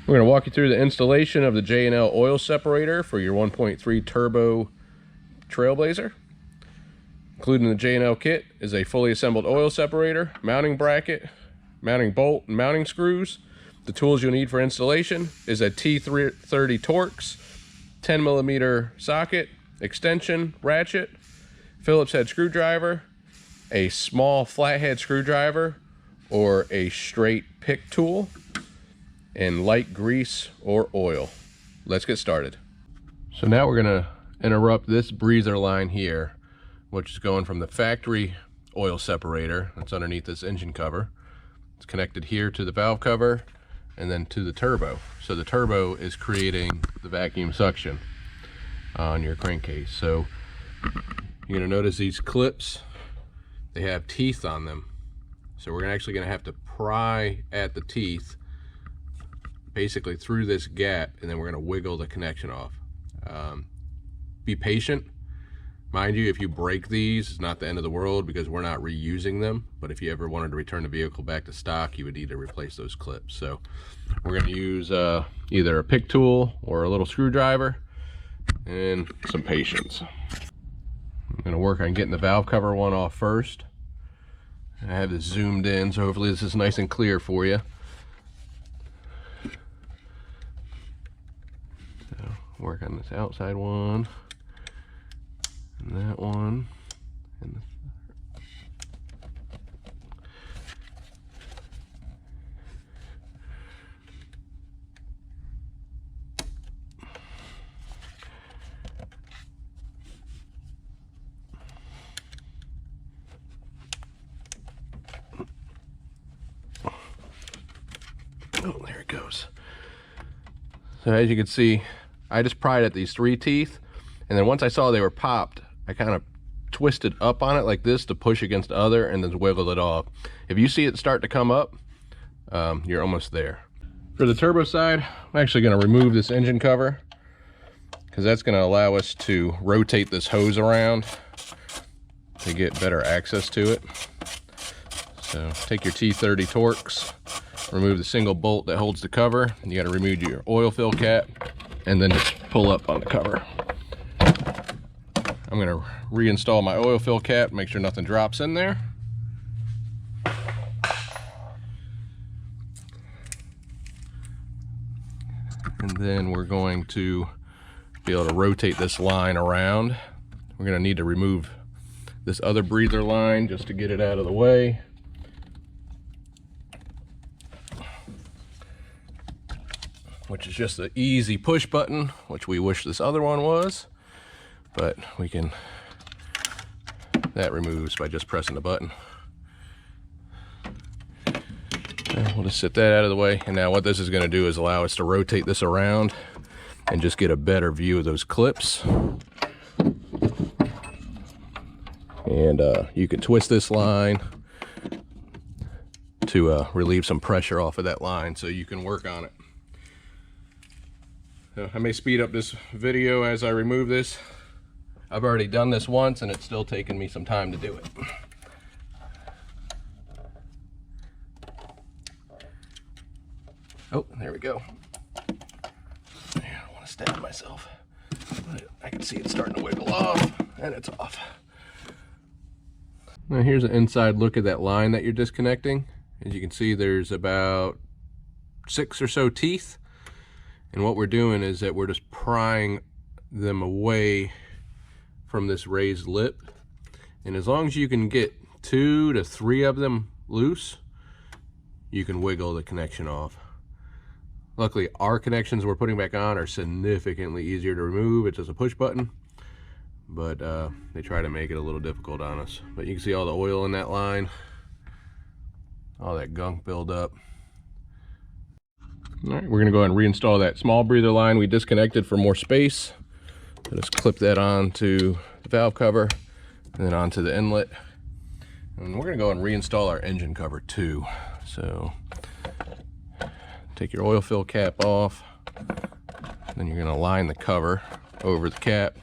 We're going to walk you through the installation of the J&L oil separator for your 1.3 turbo Trailblazer. Included in the J&L kit is a fully assembled oil separator, mounting bracket, mounting bolt, and mounting screws. The tools you'll need for installation is a T30 Torx, 10mm socket, extension, ratchet, Phillips head screwdriver, a small flathead screwdriver, or a straight pick tool, and light grease or oil. Let's get started. So now we're going to interrupt this breather line here, which is going from the factory oil separator that's underneath this engine cover. It's connected here to the valve cover and then to the turbo. So the turbo is creating the vacuum suction on your crankcase. So you're going to notice these clips, they have teeth on them. So we're actually going to have to pry at the teeth basically through this gap, and then we're going to wiggle the connection off. Be patient. Mind you, if you break these, it's not the end of the world because we're not reusing them. But if you ever wanted to return the vehicle back to stock, you would need to replace those clips. So we're going to use either a pick tool or a little screwdriver and some patience. I'm going to work on getting the valve cover one off first. I have this zoomed in, so hopefully this is nice and clear for you. So work on this outside one, and that one, and oh, there it goes. So as you can see, I just pried at these 3 teeth, and then once I saw they were popped, I kind of twisted up on it like this to push against the other and then wiggled it off. If you see it start to come up, you're almost there. For the turbo side, I'm actually going to remove this engine cover because that's going to allow us to rotate this hose around to get better access to it. So take your T30 Torx, remove the single bolt that holds the cover. You got to remove your oil fill cap and then just pull up on the cover. I'm going to reinstall my oil fill cap, make sure nothing drops in there. And then we're going to be able to rotate this line around. We're going to need to remove this other breather line just to get it out of the way. Which is just an easy push button, which we wish this other one was, but we can, that removes by just pressing the button. And we'll just set that out of the way. And now what this is going to do is allow us to rotate this around and just get a better view of those clips. And you can twist this line to relieve some pressure off of that line so you can work on it. I may speed up this video as I remove this. I've already done this once and it's still taking me some time to do it. Oh, there we go. I don't want to stab myself, but I can see it starting to wiggle off, and it's off. Now here's an inside look at that line that you're disconnecting. As you can see, there's about 6 or so teeth. And what we're doing is that we're just prying them away from this raised lip. And as long as you can get 2 to 3 of them loose, you can wiggle the connection off. Luckily, our connections we're putting back on are significantly easier to remove. It's just a push button, but they try to make it a little difficult on us. But you can see all the oil in that line, all that gunk buildup. All right, we're going to go ahead and reinstall that small breather line we disconnected for more space. So just clip that onto the valve cover and then onto the inlet. And we're going to go and reinstall our engine cover too. So take your oil fill cap off, then you're going to line the cover over the cap.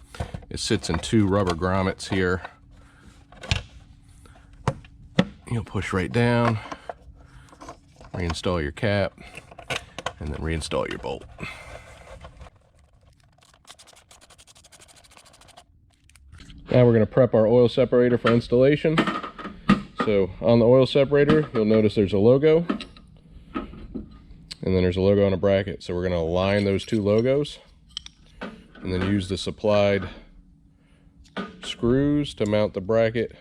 It sits in 2 rubber grommets here. You'll push right down, reinstall your cap, and then reinstall your bolt. Now we're going to prep our oil separator for installation. So on the oil separator, you'll notice there's a logo, and then there's a logo on a bracket. So we're going to align those two logos and then use the supplied screws to mount the bracket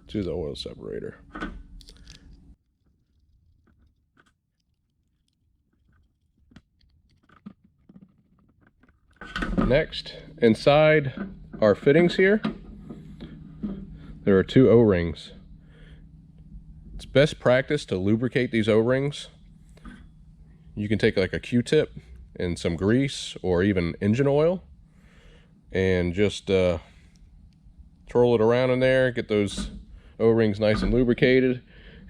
to the oil separator. Next, inside our fittings here, there are two O-rings. It's best practice to lubricate these O-rings. You can take like a Q-tip and some grease or even engine oil and just twirl it around in there, get those O-rings nice and lubricated,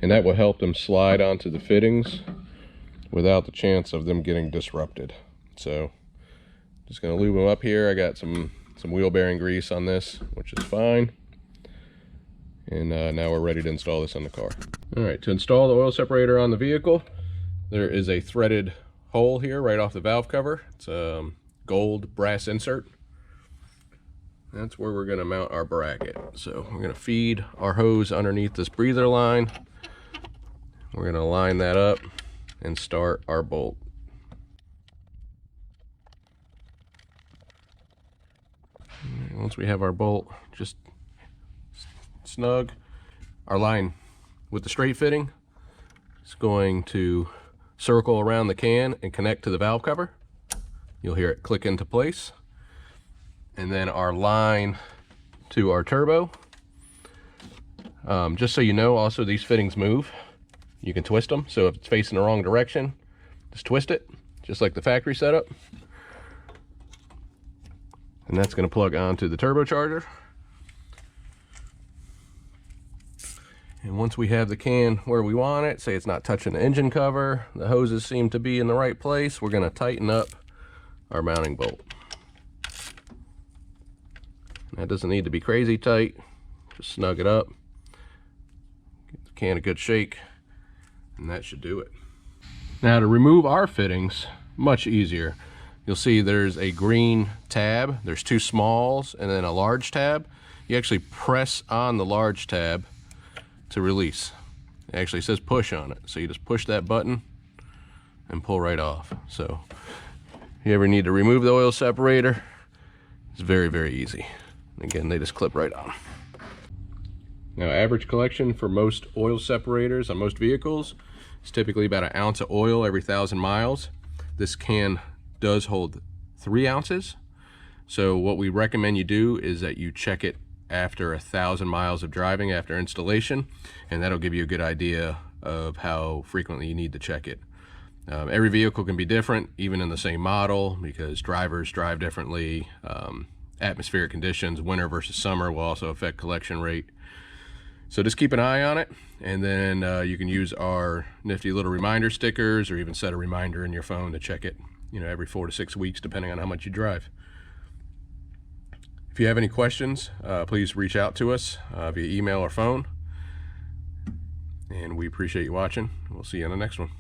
and that will help them slide onto the fittings without the chance of them getting disrupted. So just going to lube them up here. I got some wheel bearing grease on this, which is fine. And now we're ready to install this on the car. All right, to install the oil separator on the vehicle, there is a threaded hole here right off the valve cover. It's a gold brass insert. That's where we're gonna mount our bracket. So we're gonna feed our hose underneath this breather line. We're gonna line that up and start our bolt. Once we have our bolt just snug, our line with the straight fitting is going to circle around the can and connect to the valve cover. You'll hear it click into place. And then our line to our turbo. Just so you know, also these fittings move. You can twist them, so if it's facing the wrong direction, just twist it, just like the factory setup. And that's going to plug onto the turbocharger. And once we have the can where we want it, say it's not touching the engine cover, the hoses seem to be in the right place, we're going to tighten up our mounting bolt. That doesn't need to be crazy tight, just snug it up, get the can a good shake, and that should do it. Now to remove our fittings, much easier. You'll see there's a green tab, there's two smalls and then a large tab. You actually press on the large tab to release. It actually says push on it, so you just push that button and pull right off. So if you ever need to remove the oil separator, it's very, very easy. Again, they just clip right on. Now, average collection for most oil separators on most vehicles is typically about 1 ounce of oil every 1,000 miles. This can does hold 3 ounces. So what we recommend you do is that you check it after 1,000 miles of driving after installation, and that'll give you a good idea of how frequently you need to check it. Every vehicle can be different, even in the same model, because drivers drive differently. Atmospheric conditions, winter versus summer, will also affect collection rate. So just keep an eye on it, and then you can use our nifty little reminder stickers, or even set a reminder in your phone to check it, every 4 to 6 weeks, depending on how much you drive. If you have any questions, please reach out to us via email or phone. And we appreciate you watching. We'll see you on the next one.